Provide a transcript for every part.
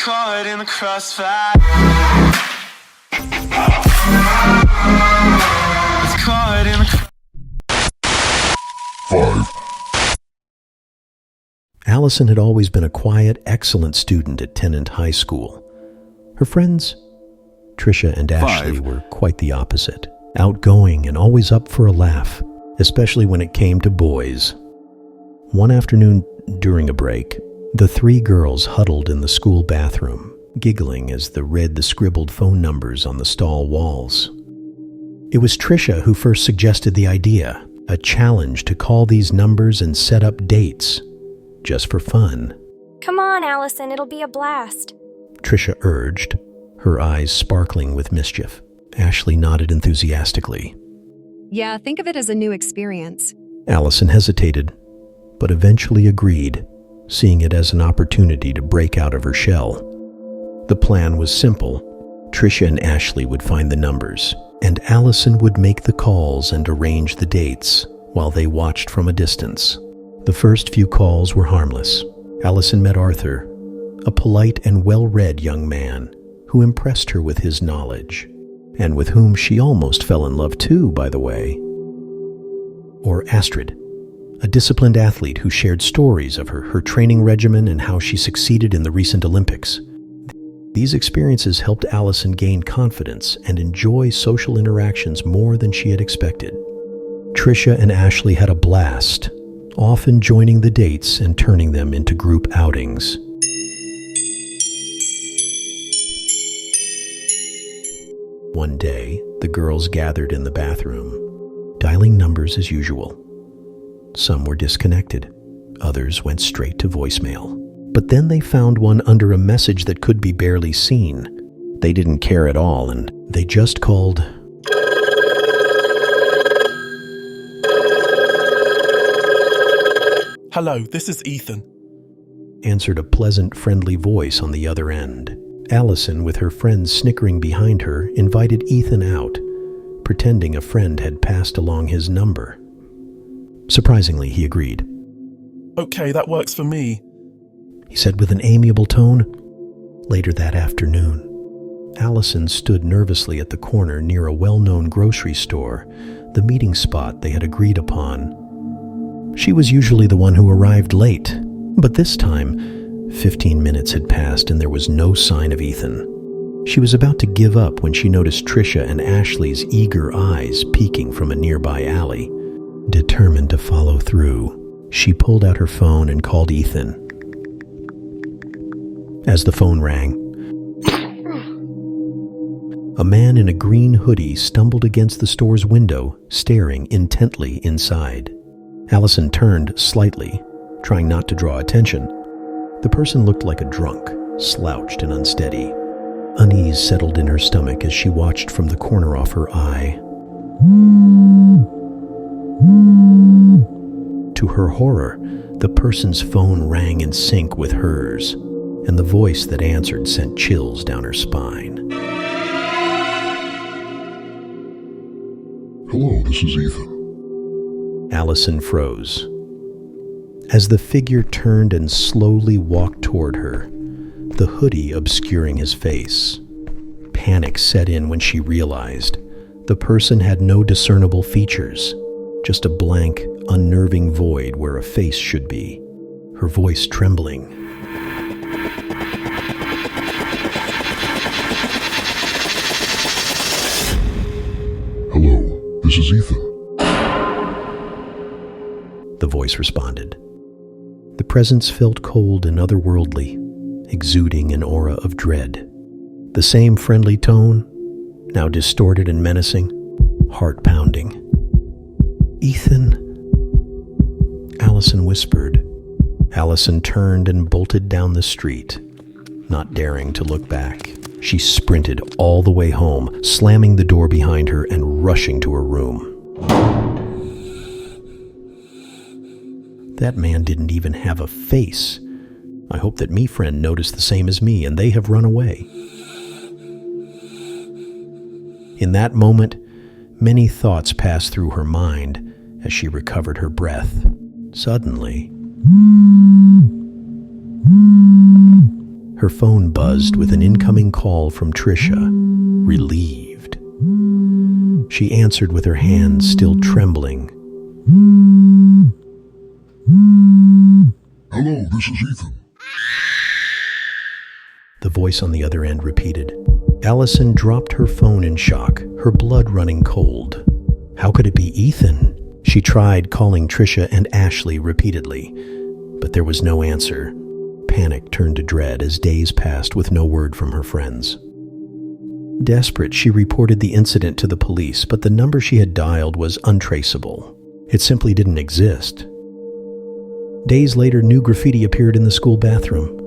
caught in the crossfire. It's caught in the 5. Allison had always been a quiet, excellent student at Tennant High School. Her friends, Tricia and Ashley, were quite the opposite. Outgoing and always up for a laugh, especially when it came to boys. One afternoon during a break, the three girls huddled in the school bathroom, giggling as they read the scribbled phone numbers on the stall walls. It was Tricia who first suggested the idea, a challenge to call these numbers and set up dates, just for fun. Come on, Allison, it'll be a blast. Tricia urged, her eyes sparkling with mischief. Ashley nodded enthusiastically. Yeah, think of it as a new experience. Allison hesitated, but eventually agreed, seeing it as an opportunity to break out of her shell. The plan was simple. Tricia and Ashley would find the numbers, and Allison would make the calls and arrange the dates while they watched from a distance. The first few calls were harmless. Allison met Arthur, a polite and well-read young man who impressed her with his knowledge, and with whom she almost fell in love too, by the way. Or Astrid, a disciplined athlete who shared stories of her training regimen and how she succeeded in the recent Olympics. These experiences helped Allison gain confidence and enjoy social interactions more than she had expected. Tricia and Ashley had a blast, often joining the dates and turning them into group outings. One day, the girls gathered in the bathroom, dialing numbers as usual. Some were disconnected, others went straight to voicemail. But then they found one under a message that could be barely seen. They didn't care at all, and they just called. Hello, this is Ethan. Answered a pleasant, friendly voice on the other end. Allison, with her friends snickering behind her, invited Ethan out, pretending a friend had passed along his number. Surprisingly, he agreed. Okay, that works for me. He said with an amiable tone. Later that afternoon, Allison stood nervously at the corner near a well-known grocery store, the meeting spot they had agreed upon. She was usually the one who arrived late, but this time, 15 minutes had passed and there was no sign of Ethan. She was about to give up when she noticed Tricia and Ashley's eager eyes peeking from a nearby alley. Determined to follow through, she pulled out her phone and called Ethan. As the phone rang, a man in a green hoodie stumbled against the store's window, staring intently inside. Allison turned slightly, trying not to draw attention. The person looked like a drunk, slouched and unsteady. Unease settled in her stomach as she watched from the corner of her eye. To her horror, the person's phone rang in sync with hers, and the voice that answered sent chills down her spine. Hello, this is Ethan. Allison froze. As the figure turned and slowly walked toward her, the hoodie obscuring his face. Panic set in when she realized the person had no discernible features, just a blank, unnerving void where a face should be, her voice trembling. Hello, this is Ethan. The voice responded. The presence felt cold and otherworldly, exuding an aura of dread. The same friendly tone, now distorted and menacing, heart-pounding. Ethan, Allison whispered. Allison turned and bolted down the street, not daring to look back. She sprinted all the way home, slamming the door behind her and rushing to her room. That man didn't even have a face. I hope that me friend noticed the same as me and they have run away. In that moment, many thoughts passed through her mind as she recovered her breath. Suddenly, her phone buzzed with an incoming call from Tricia, relieved. She answered with her hands still trembling. Hello, this is Ethan. The voice on the other end repeated. Allison dropped her phone in shock, her blood running cold. How could it be Ethan? She tried calling Tricia and Ashley repeatedly, but there was no answer. Panic turned to dread as days passed with no word from her friends. Desperate, she reported the incident to the police, but the number she had dialed was untraceable. It simply didn't exist. Days later, new graffiti appeared in the school bathroom.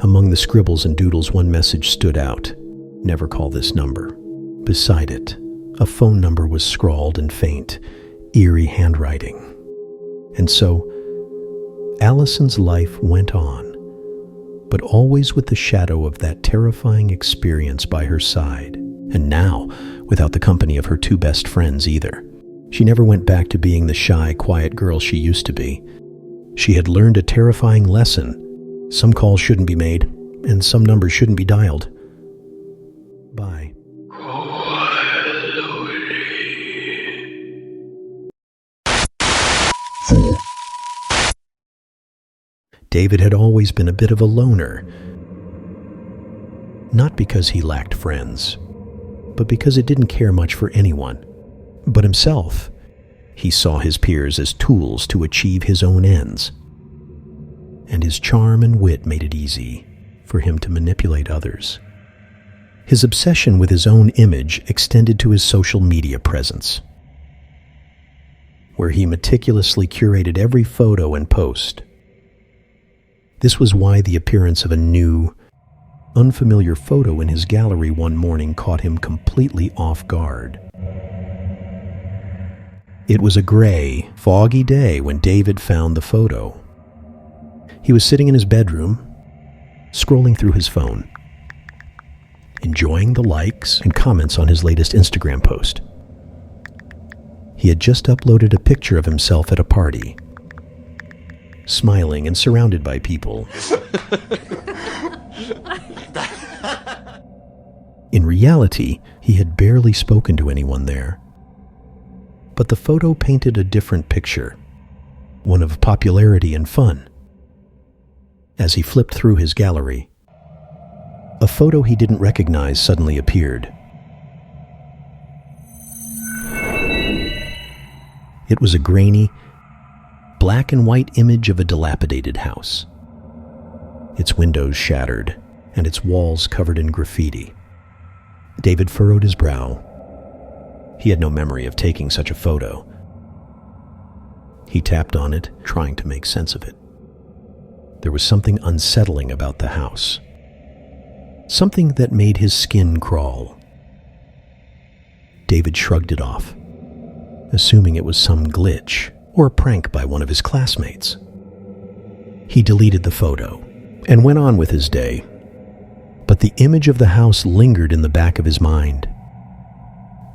Among the scribbles and doodles, one message stood out. Never call this number. Beside it, a phone number was scrawled in faint, eerie handwriting. And so, Allison's life went on, but always with the shadow of that terrifying experience by her side, and now without the company of her two best friends either. She never went back to being the shy, quiet girl she used to be. She had learned a terrifying lesson. Some calls shouldn't be made, and some numbers shouldn't be dialed. Bye. Fool. David had always been a bit of a loner. Not because he lacked friends, but because it didn't care much for anyone but himself. He saw his peers as tools to achieve his own ends. And his charm and wit made it easy for him to manipulate others. His obsession with his own image extended to his social media presence, where he meticulously curated every photo and post. This was why the appearance of a new, unfamiliar photo in his gallery one morning caught him completely off guard. It was a gray, foggy day when David found the photo. He was sitting in his bedroom, scrolling through his phone, enjoying the likes and comments on his latest Instagram post. He had just uploaded a picture of himself at a party, smiling and surrounded by people. In reality, he had barely spoken to anyone there. But the photo painted a different picture, one of popularity and fun. As he flipped through his gallery, a photo he didn't recognize suddenly appeared. It was a grainy, black and white image of a dilapidated house, its windows shattered and its walls covered in graffiti. David furrowed his brow. He had no memory of taking such a photo. He tapped on it, trying to make sense of it. There was something unsettling about the house, something that made his skin crawl. David shrugged it off, assuming it was some glitch or a prank by one of his classmates. He deleted the photo and went on with his day, but the image of the house lingered in the back of his mind.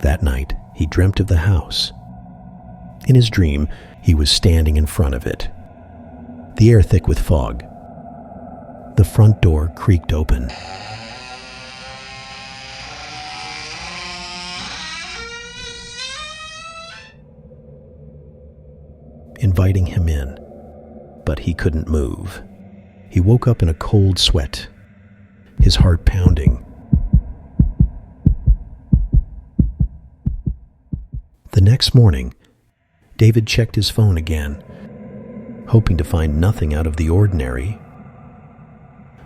That night, he dreamt of the house. In his dream, he was standing in front of it, the air thick with fog. The front door creaked open. Inviting him in, but he couldn't move. He woke up in a cold sweat, his heart pounding. The next morning, David checked his phone again, hoping to find nothing out of the ordinary.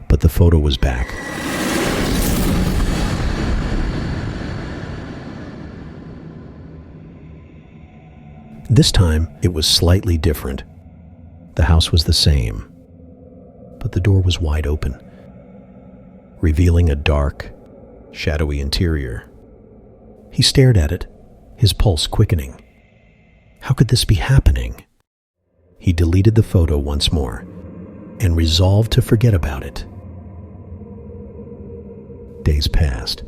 But the photo was back. This time, it was slightly different. The house was the same, but the door was wide open, revealing a dark, shadowy interior. He stared at it, his pulse quickening. How could this be happening? He deleted the photo once more and resolved to forget about it. Days passed,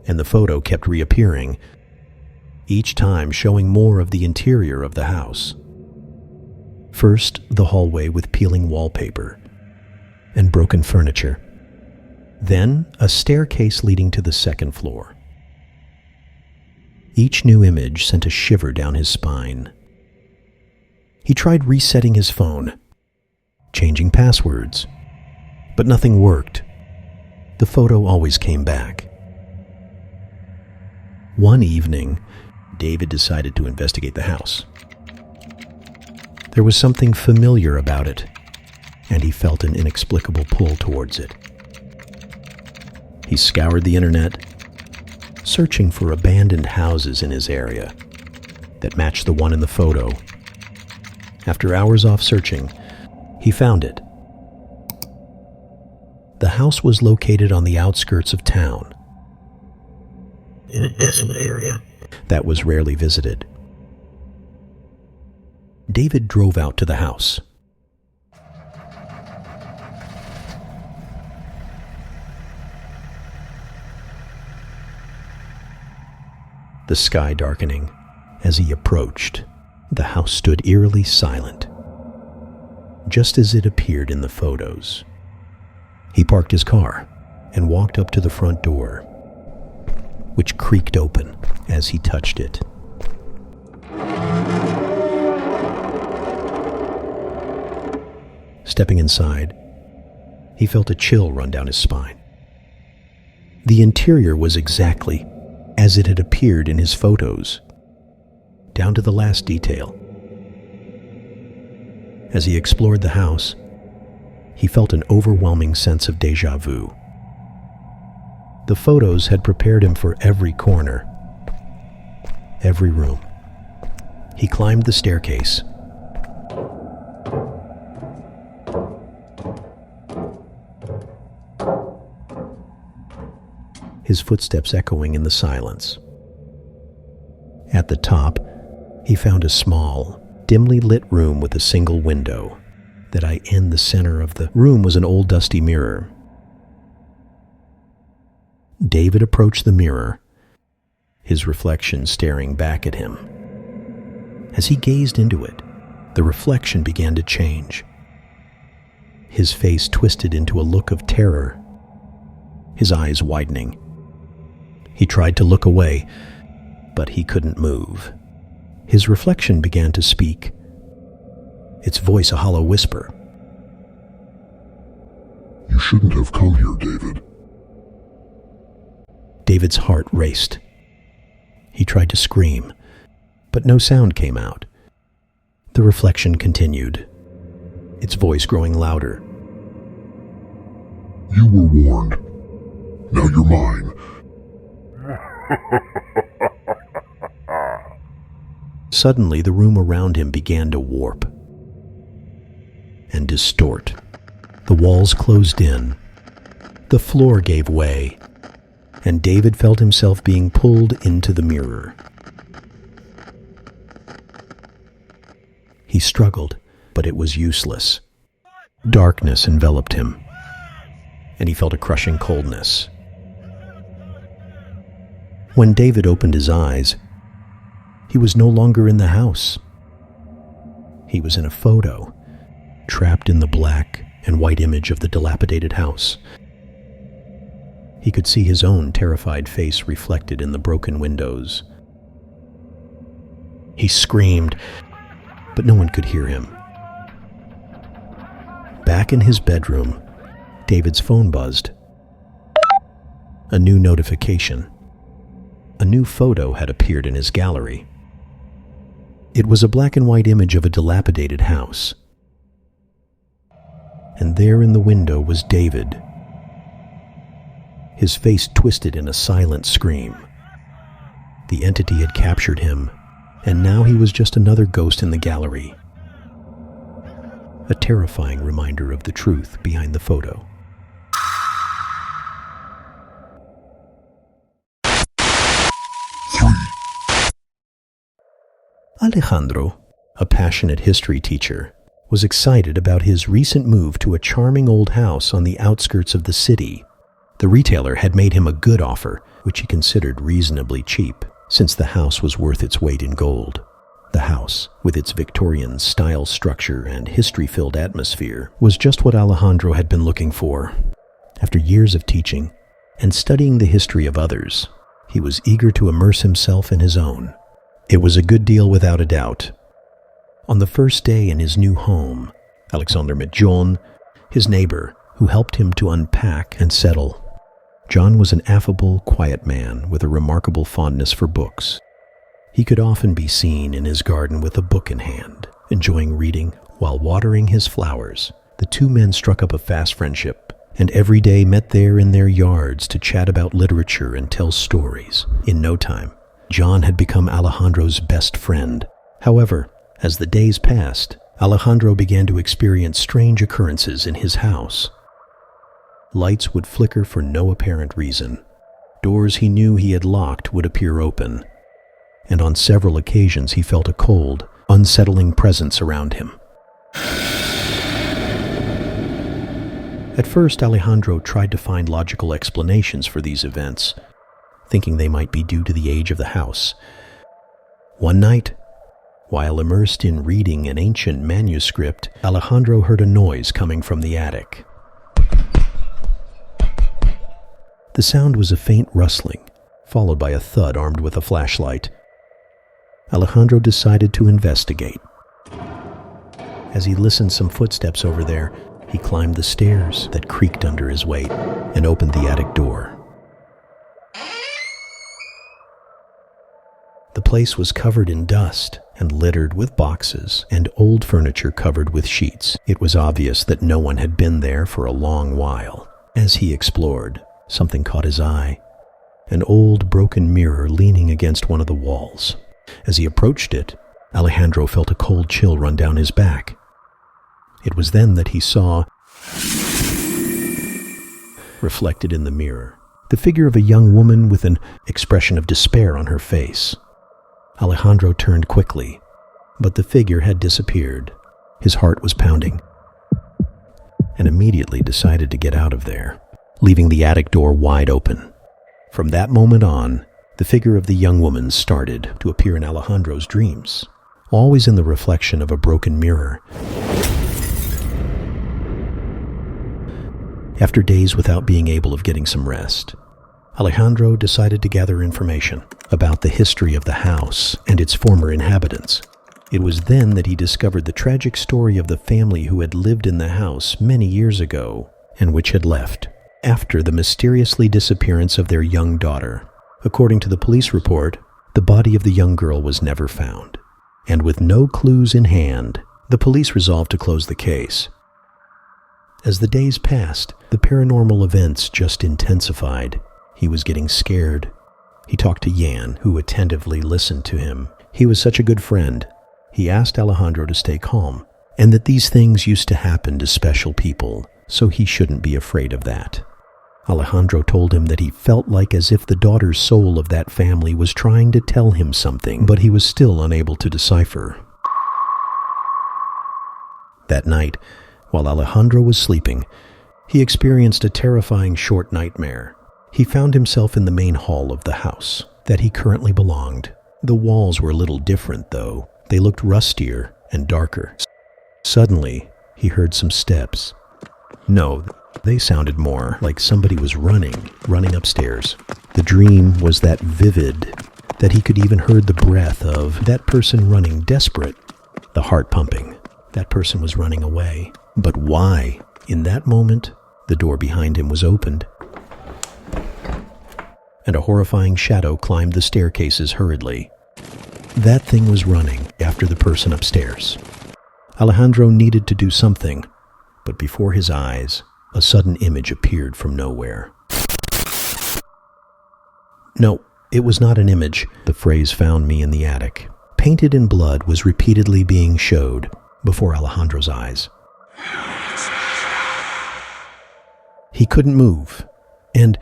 and the photo kept reappearing, each time showing more of the interior of the house. First, the hallway with peeling wallpaper and broken furniture. Then a staircase leading to the second floor. Each new image sent a shiver down his spine. He tried resetting his phone, changing passwords, but nothing worked. The photo always came back. One evening, David decided to investigate the house. There was something familiar about it, and he felt an inexplicable pull towards it. He scoured the internet, searching for abandoned houses in his area that matched the one in the photo. After hours off searching, he found it. The house was located on the outskirts of town, in a desolate area that was rarely visited. David drove out to the house. The sky darkening. As he approached, the house stood eerily silent, just as it appeared in the photos. He parked his car and walked up to the front door, which creaked open as he touched it. Stepping inside, he felt a chill run down his spine. The interior was exactly as it had appeared in his photos, down to the last detail. As he explored the house, he felt an overwhelming sense of déjà vu. The photos had prepared him for every corner, every room. He climbed the staircase. His footsteps echoing in the silence. At the top, he found a small, dimly lit room with a single window. In the center of the room was an old dusty mirror. David approached the mirror, his reflection staring back at him. As he gazed into it, the reflection began to change. His face twisted into a look of terror, his eyes widening. He tried to look away, but he couldn't move. His reflection began to speak, its voice a hollow whisper. You shouldn't have come here, David. David's heart raced. He tried to scream, but no sound came out. The reflection continued, its voice growing louder. You were warned. Now you're mine. Suddenly, the room around him began to warp and distort. The walls closed in, the floor gave way, and David felt himself being pulled into the mirror. He struggled, but it was useless. Darkness enveloped him, and he felt a crushing coldness. When David opened his eyes, he was no longer in the house. He was in a photo, trapped in the black and white image of the dilapidated house. He could see his own terrified face reflected in the broken windows. He screamed, but no one could hear him. Back in his bedroom, David's phone buzzed. A new notification. A new photo had appeared in his gallery. It was a black and white image of a dilapidated house. And there in the window was David, his face twisted in a silent scream. The entity had captured him, and now he was just another ghost in the gallery. A terrifying reminder of the truth behind the photo. Alejandro, a passionate history teacher, was excited about his recent move to a charming old house on the outskirts of the city. The retailer had made him a good offer, which he considered reasonably cheap, since the house was worth its weight in gold. The house, with its Victorian-style structure and history-filled atmosphere, was just what Alejandro had been looking for. After years of teaching and studying the history of others, he was eager to immerse himself in his own. It was a good deal without a doubt. On the first day in his new home, Alexander met John, his neighbor, who helped him to unpack and settle. John was an affable, quiet man with a remarkable fondness for books. He could often be seen in his garden with a book in hand, enjoying reading while watering his flowers. The two men struck up a fast friendship, and every day met there in their yards to chat about literature and tell stories. In no time, John had become Alejandro's best friend. However, as the days passed, Alejandro began to experience strange occurrences in his house. Lights would flicker for no apparent reason. Doors he knew he had locked would appear open. And on several occasions he felt a cold, unsettling presence around him. At first, Alejandro tried to find logical explanations for these events, thinking they might be due to the age of the house. One night, while immersed in reading an ancient manuscript, Alejandro heard a noise coming from the attic. The sound was a faint rustling, followed by a thud armed with a flashlight. Alejandro decided to investigate. As he listened some footsteps over there, he climbed the stairs that creaked under his weight and opened the attic door. The place was covered in dust and littered with boxes and old furniture covered with sheets. It was obvious that no one had been there for a long while. As he explored, something caught his eye, an old broken mirror leaning against one of the walls. As he approached it, Alejandro felt a cold chill run down his back. It was then that he saw, reflected in the mirror, the figure of a young woman with an expression of despair on her face. Alejandro turned quickly, but the figure had disappeared. His heart was pounding, and immediately decided to get out of there, leaving the attic door wide open. From that moment on, the figure of the young woman started to appear in Alejandro's dreams, always in the reflection of a broken mirror. After days without being able of getting some rest, Alejandro decided to gather information about the history of the house and its former inhabitants. It was then that he discovered the tragic story of the family who had lived in the house many years ago and which had left after the mysteriously disappearance of their young daughter. According to the police report, the body of the young girl was never found, and with no clues in hand, the police resolved to close the case. As the days passed, the paranormal events just intensified. He was getting scared. He talked to Jan, who attentively listened to him. He was such a good friend. He asked Alejandro to stay calm, and that these things used to happen to special people, so he shouldn't be afraid of that. Alejandro told him that he felt like as if the daughter's soul of that family was trying to tell him something, but he was still unable to decipher. That night, while Alejandro was sleeping, he experienced a terrifying short nightmare. He found himself in the main hall of the house that he currently belonged. The walls were a little different, though. They looked rustier and darker. Suddenly, he heard some steps. No, they sounded more like somebody was running upstairs. The dream was that vivid that he could even heard the breath of that person running, desperate, the heart pumping. That person was running away. But why? In that moment, the door behind him was opened, and a horrifying shadow climbed the staircases hurriedly. That thing was running after the person upstairs. Alejandro needed to do something, but before his eyes, a sudden image appeared from nowhere. No, it was not an image. The phrase "found me in the attic," painted in blood, was repeatedly being showed before Alejandro's eyes. He couldn't move, and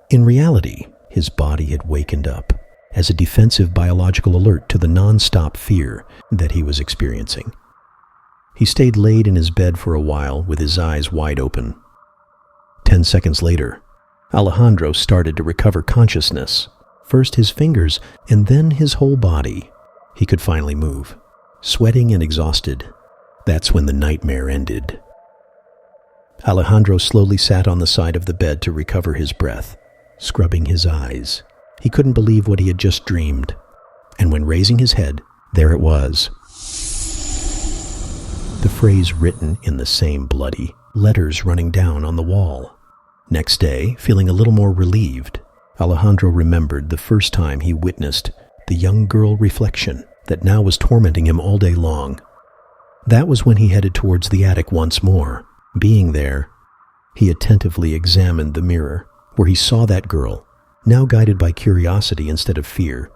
in reality, his body had wakened up as a defensive biological alert to the non-stop fear that he was experiencing. He stayed laid in his bed for a while with his eyes wide open. 10 seconds later, Alejandro started to recover consciousness, first his fingers and then his whole body. He could finally move. Sweating and exhausted, that's when the nightmare ended. Alejandro slowly sat on the side of the bed to recover his breath, scrubbing his eyes. He couldn't believe what he had just dreamed. And when raising his head, there it was. The phrase written in the same bloody letters running down on the wall. Next day, feeling a little more relieved, Alejandro remembered the first time he witnessed the young girl reflection that now was tormenting him all day long. That was when he headed towards the attic once more. Being there, he attentively examined the mirror, where he saw that girl, now guided by curiosity instead of fear,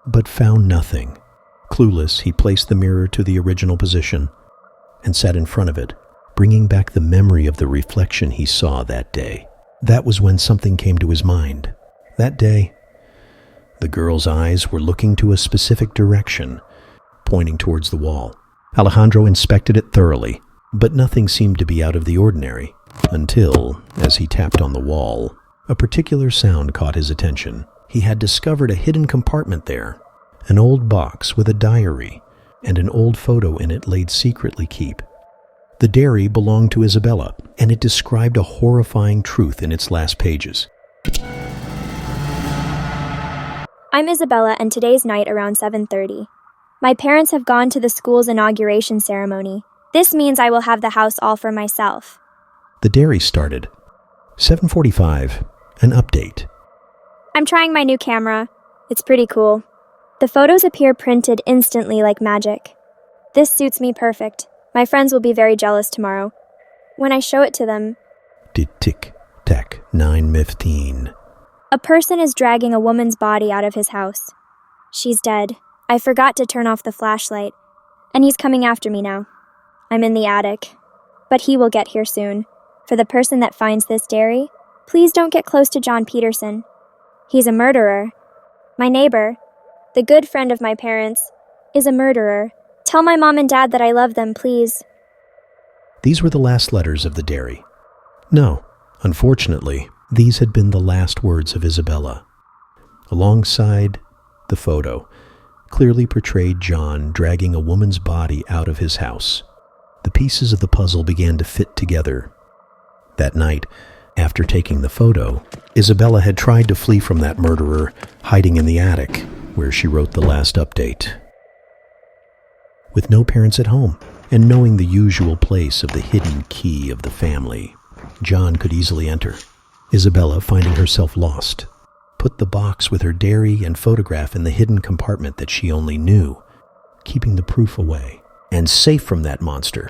but found nothing. Clueless, he placed the mirror to the original position and sat in front of it, bringing back the memory of the reflection he saw that day. That was when something came to his mind. That day, the girl's eyes were looking to a specific direction, pointing towards the wall. Alejandro inspected it thoroughly, but nothing seemed to be out of the ordinary, until, as he tapped on the wall, a particular sound caught his attention. He had discovered a hidden compartment there, an old box with a diary and an old photo in it laid secretly keep. The diary belonged to Isabella, and it described a horrifying truth in its last pages. I'm Isabella, and today's night around 7:30. My parents have gone to the school's inauguration ceremony. This means I will have the house all for myself. The diary started. 7:45, an update. I'm trying my new camera. It's pretty cool. The photos appear printed instantly like magic. This suits me perfect. My friends will be very jealous tomorrow. When I show it to them, Tick-tack, 9:15. a person is dragging a woman's body out of his house. She's dead. I forgot to turn off the flashlight, and he's coming after me now. I'm in the attic, but he will get here soon. For the person that finds this diary, please don't get close to John Peterson. He's a murderer. My neighbor, the good friend of my parents, is a murderer. Tell my mom and dad that I love them, please. These were the last letters of the diary. No, unfortunately, these had been the last words of Isabella. Alongside the photo, clearly portrayed John dragging a woman's body out of his house. The pieces of the puzzle began to fit together. That night, after taking the photo, Isabella had tried to flee from that murderer, hiding in the attic, where she wrote the last update. With no parents at home, and knowing the usual place of the hidden key of the family, John could easily enter. Isabella, finding herself lost, put the box with her diary and photograph in the hidden compartment that she only knew, keeping the proof away, and safe from that monster.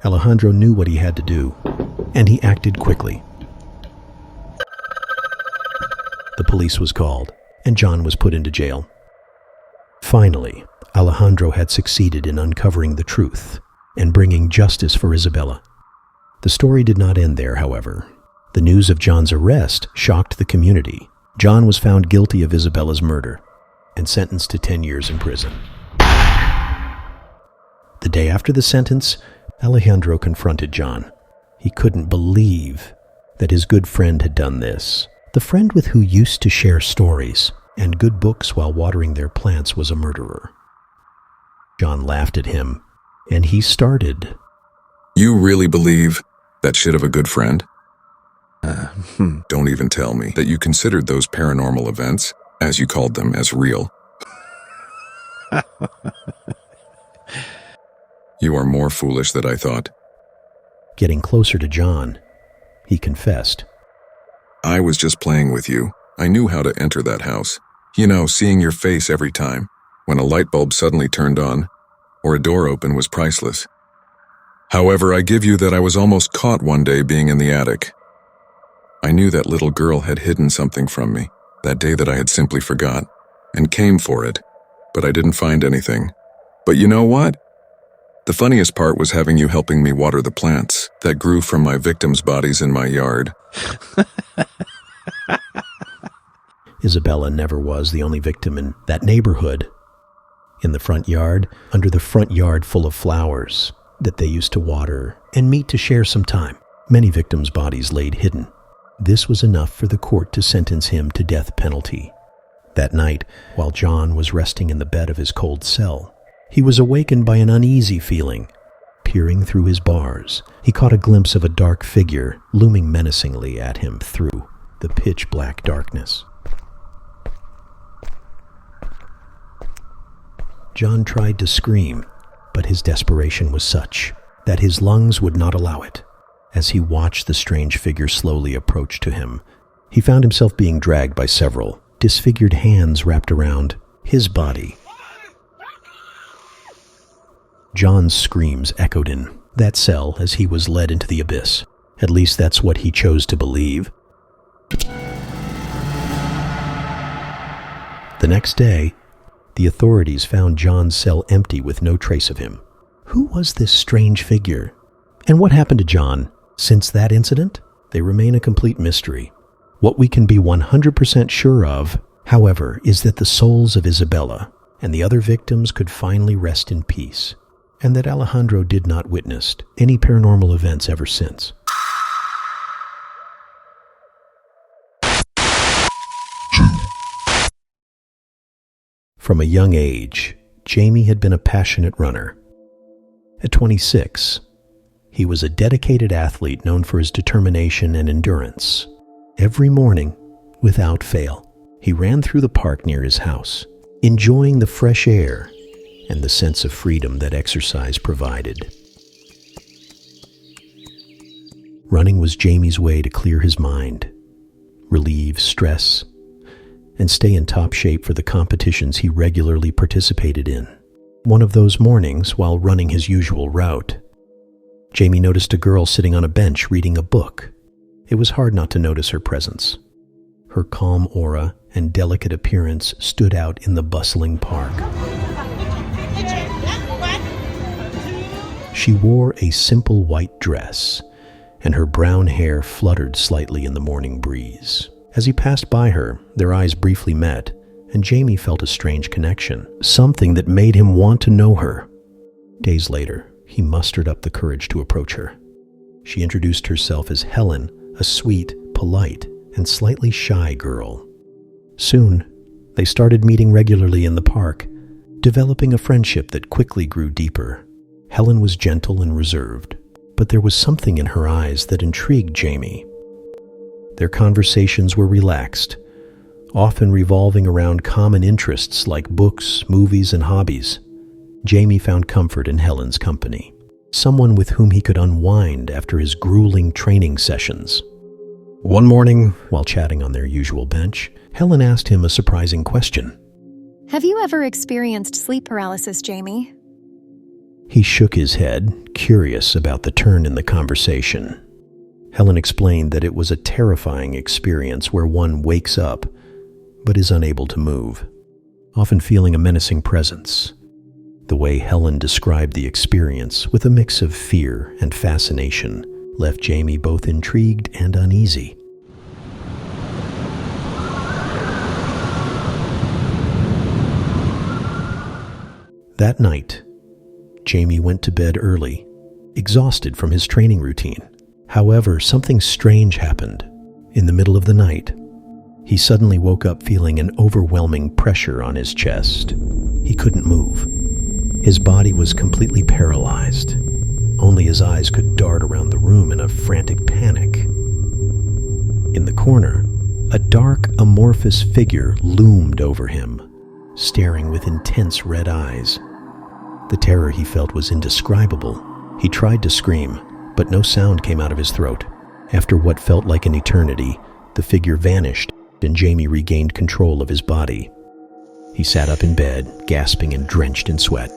Alejandro knew what he had to do, and he acted quickly. The police was called, and John was put into jail. Finally, Alejandro had succeeded in uncovering the truth and bringing justice for Isabella. The story did not end there, however. The news of John's arrest shocked the community. John was found guilty of Isabella's murder and sentenced to 10 years in prison. The day after the sentence, Alejandro confronted John. He couldn't believe that his good friend had done this. The friend with who used to share stories and good books while watering their plants was a murderer. John laughed at him, and he started. You really believe that shit of a good friend? Don't even tell me that you considered those paranormal events, as you called them, as real. You are more foolish than I thought. Getting closer to John, he confessed. I was just playing with you. I knew how to enter that house. You know, seeing your face every time, when a light bulb suddenly turned on, or a door open was priceless. However, I give you that I was almost caught one day being in the attic. I knew that little girl had hidden something from me, that day that I had simply forgot, and came for it, but I didn't find anything. But you know what? The funniest part was having you helping me water the plants that grew from my victims' bodies in my yard. Isabella never was the only victim in that neighborhood. In the front yard, under the front yard full of flowers that they used to water and meet to share some time, many victims' bodies laid hidden. This was enough for the court to sentence him to death penalty. That night, while John was resting in the bed of his cold cell, he was awakened by an uneasy feeling. peering through his bars, he caught a glimpse of a dark figure looming menacingly at him through the pitch-black darkness. John tried to scream, but his desperation was such that his lungs would not allow it. As he watched the strange figure slowly approach to him, he found himself being dragged by several disfigured hands wrapped around his body. John's screams echoed in that cell as he was led into the abyss. At least that's what he chose to believe. The next day, the authorities found John's cell empty with no trace of him. Who was this strange figure? And what happened to John? Since that incident, they remain a complete mystery. What we can be 100% sure of, however, is that the souls of Isabella and the other victims could finally rest in peace, and that Alejandro did not witness any paranormal events ever since. From a young age, Jamie had been a passionate runner. At 26, he was a dedicated athlete known for his determination and endurance. Every morning, without fail, he ran through the park near his house, enjoying the fresh air and the sense of freedom that exercise provided. Running was Jamie's way to clear his mind, relieve stress, and stay in top shape for the competitions he regularly participated in. One of those mornings, while running his usual route, Jamie noticed a girl sitting on a bench reading a book. It was hard not to notice her presence. Her calm aura and delicate appearance stood out in the bustling park. She wore a simple white dress, and her brown hair fluttered slightly in the morning breeze. As he passed by her, their eyes briefly met, and Jamie felt a strange connection, something that made him want to know her. Days later, he mustered up the courage to approach her. She introduced herself as Helen, a sweet, polite, and slightly shy girl. Soon, they started meeting regularly in the park, developing a friendship that quickly grew deeper. Helen was gentle and reserved, but there was something in her eyes that intrigued Jamie. Their conversations were relaxed, often revolving around common interests like books, movies, and hobbies. Jamie found comfort in Helen's company, someone with whom he could unwind after his grueling training sessions. One morning, while chatting on their usual bench, Helen asked him a surprising question. Have you ever experienced sleep paralysis, Jamie? He shook his head, curious about the turn in the conversation. Helen explained that it was a terrifying experience where one wakes up but is unable to move, often feeling a menacing presence. The way Helen described the experience, with a mix of fear and fascination, left Jamie both intrigued and uneasy. That night, Jamie went to bed early, exhausted from his training routine. However, something strange happened. In the middle of the night, he suddenly woke up feeling an overwhelming pressure on his chest. He couldn't move. His body was completely paralyzed. Only his eyes could dart around the room in a frantic panic. In the corner, a dark, amorphous figure loomed over him, staring with intense red eyes. The terror he felt was indescribable. He tried to scream, but no sound came out of his throat. After what felt like an eternity, the figure vanished, and Jamie regained control of his body. He sat up in bed, gasping and drenched in sweat.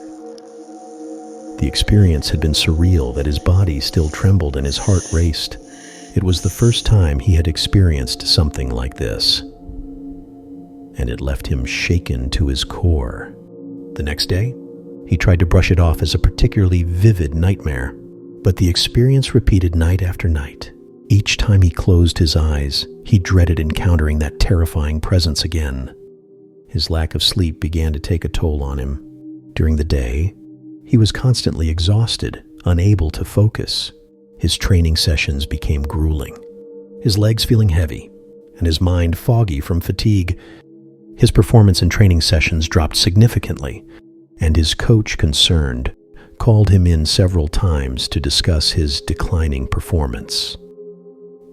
The experience had been surreal that his body still trembled and his heart raced. It was the first time he had experienced something like this, and it left him shaken to his core. The next day, he tried to brush it off as a particularly vivid nightmare, but the experience repeated night after night. Each time he closed his eyes, he dreaded encountering that terrifying presence again. His lack of sleep began to take a toll on him. During the day, he was constantly exhausted, unable to focus. His training sessions became grueling, his legs feeling heavy, and his mind foggy from fatigue. His performance in training sessions dropped significantly, and his coach, concerned, called him in several times to discuss his declining performance.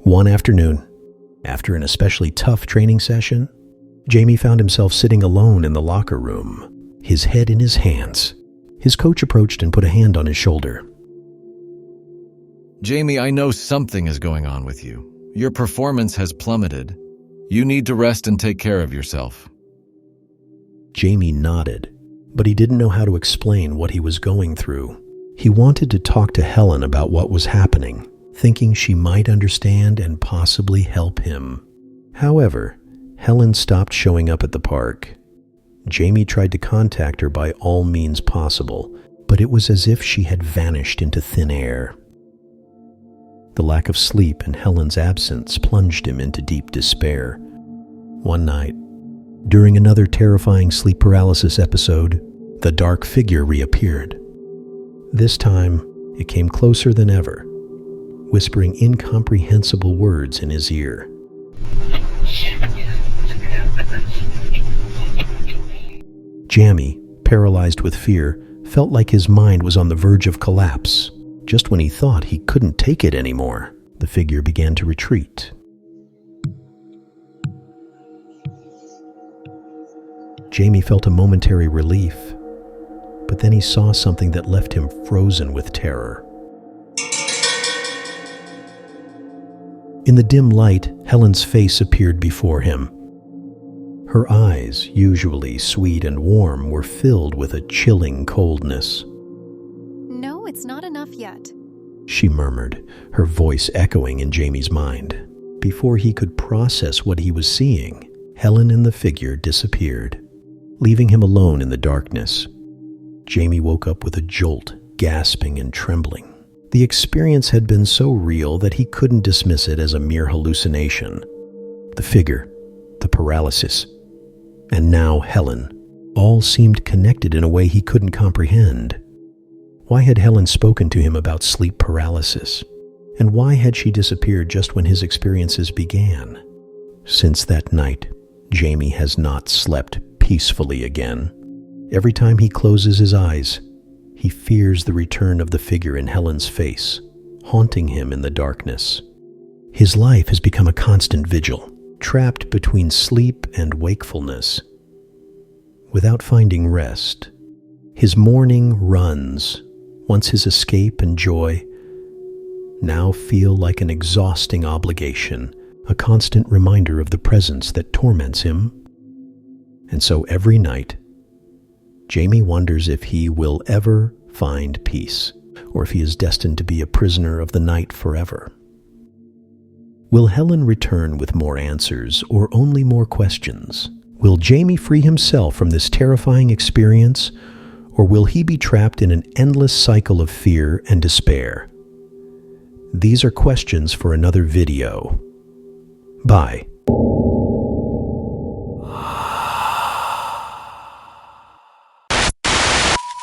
One afternoon, after an especially tough training session, Jamie found himself sitting alone in the locker room, his head in his hands. His coach approached and put a hand on his shoulder. Jamie, I know something is going on with you. Your performance has plummeted. You need to rest and take care of yourself. Jamie nodded, but he didn't know how to explain what he was going through. He wanted to talk to Helen about what was happening, thinking she might understand and possibly help him. However, Helen stopped showing up at the park. Jamie tried to contact her by all means possible, but it was as if she had vanished into thin air. The lack of sleep and Helen's absence plunged him into deep despair. One night, during another terrifying sleep paralysis episode, the dark figure reappeared. This time, it came closer than ever, whispering incomprehensible words in his ear. Jamie, paralyzed with fear, felt like his mind was on the verge of collapse. Just when he thought he couldn't take it anymore, the figure began to retreat. Jamie felt a momentary relief, but then he saw something that left him frozen with terror. In the dim light, Helen's face appeared before him. Her eyes, usually sweet and warm, were filled with a chilling coldness. No, it's not enough yet. She murmured, her voice echoing in Jamie's mind. Before he could process what he was seeing, Helen and the figure disappeared, leaving him alone in the darkness. Jamie woke up with a jolt, gasping and trembling. The experience had been so real that he couldn't dismiss it as a mere hallucination. The figure, the paralysis, and now Helen, all seemed connected in a way he couldn't comprehend. Why had Helen spoken to him about sleep paralysis? And why had she disappeared just when his experiences began? Since that night, Jamie has not slept peacefully again. Every time he closes his eyes, he fears the return of the figure in Helen's face, haunting him in the darkness. His life has become a constant vigil, trapped between sleep and wakefulness. Without finding rest, his morning runs, once his escape and joy, now feel like an exhausting obligation, a constant reminder of the presence that torments him. And so every night, Jamie wonders if he will ever find peace, or if he is destined to be a prisoner of the night forever. Will Helen return with more answers, or only more questions? Will Jamie free himself from this terrifying experience, or will he be trapped in an endless cycle of fear and despair? These are questions for another video. Bye.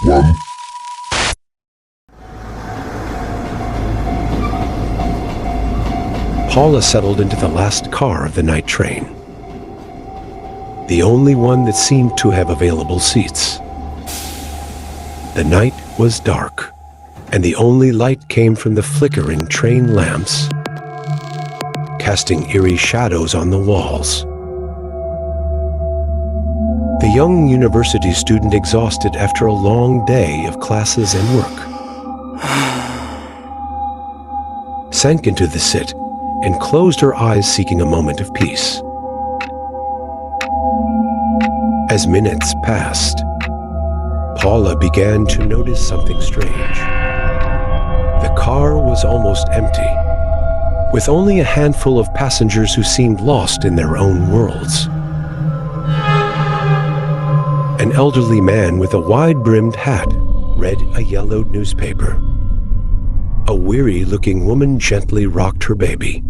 One. Paula settled into the last car of the night train, the only one that seemed to have available seats. The night was dark, and the only light came from the flickering train lamps, casting eerie shadows on the walls. The young university student, exhausted after a long day of classes and work, sank into the sit and closed her eyes, seeking a moment of peace. As minutes passed, Paula began to notice something strange. The car was almost empty, with only a handful of passengers who seemed lost in their own worlds. An elderly man with a wide-brimmed hat read a yellowed newspaper. A weary-looking woman gently rocked her baby,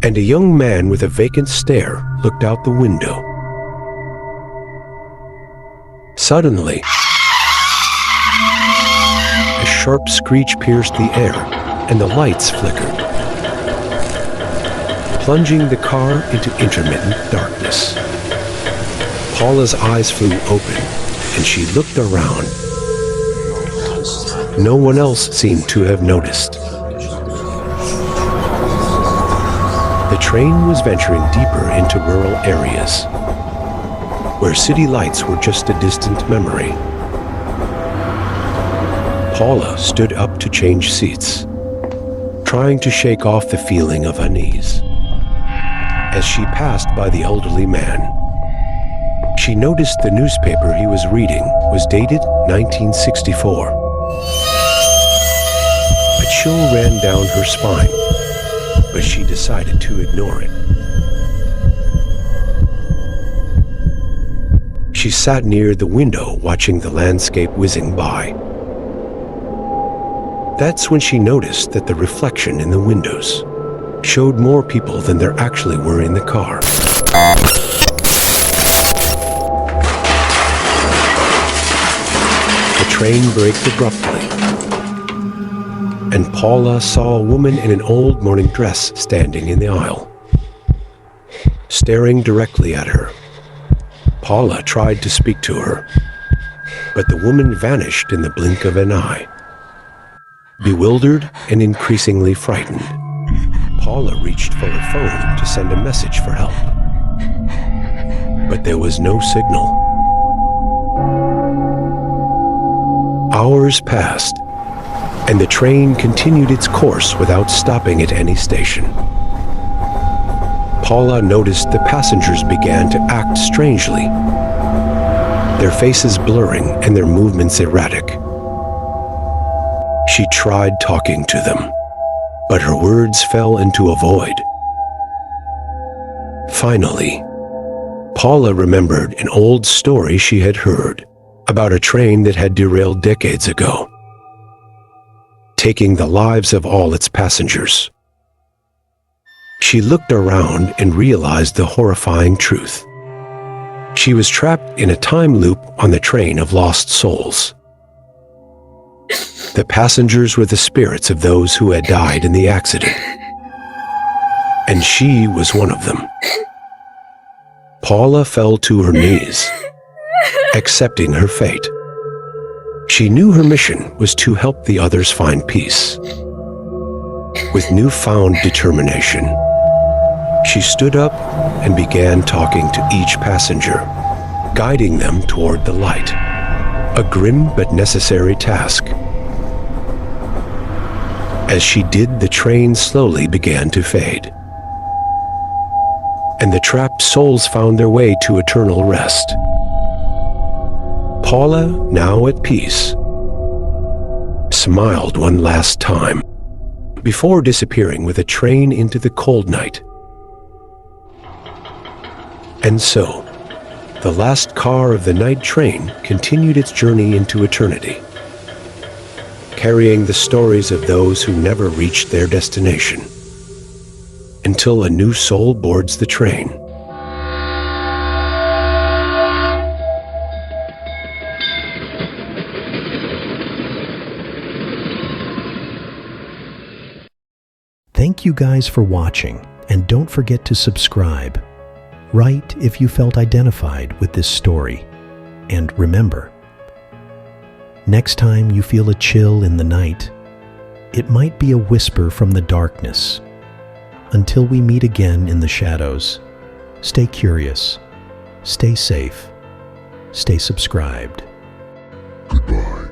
and a young man with a vacant stare looked out the window. Suddenly, a sharp screech pierced the air, and the lights flickered, plunging the car into intermittent darkness. Paula's eyes flew open, and she looked around. no one else seemed to have noticed. The train was venturing deeper into rural areas, where city lights were just a distant memory. Paula stood up to change seats, trying to shake off the feeling of unease. As she passed by the elderly man, she noticed the newspaper he was reading was dated 1964. A chill ran down her spine, but she decided to ignore it. She sat near the window watching the landscape whizzing by. That's when she noticed that the reflection in the windows showed more people than there actually were in the car. The train braked abruptly, and Paula saw a woman in an old morning dress standing in the aisle, staring directly at her. Paula tried to speak to her, but the woman vanished in the blink of an eye. Bewildered and increasingly frightened, Paula reached for her phone to send a message for help. But there was no signal. Hours passed, and the train continued its course without stopping at any station. Paula noticed the passengers began to act strangely, their faces blurring and their movements erratic. She tried talking to them, but her words fell into a void. Finally, Paula remembered an old story she had heard about a train that had derailed decades ago, taking the lives of all its passengers. She looked around and realized the horrifying truth. She was trapped in a time loop on the train of lost souls. The passengers were the spirits of those who had died in the accident, and she was one of them. Paula fell to her knees, accepting her fate. She knew her mission was to help the others find peace. With newfound determination, she stood up and began talking to each passenger, guiding them toward the light, a grim but necessary task. As she did, the train slowly began to fade, and the trapped souls found their way to eternal rest. Paula, now at peace, smiled one last time before disappearing with a train into the cold night. And so, the last car of the night train continued its journey into eternity, carrying the stories of those who never reached their destination, until a new soul boards the train. Thank you guys for watching, and don't forget to subscribe. Write if you felt identified with this story. And remember, next time you feel a chill in the night, it might be a whisper from the darkness. Until we meet again in the shadows, stay curious, stay safe, stay subscribed. Goodbye.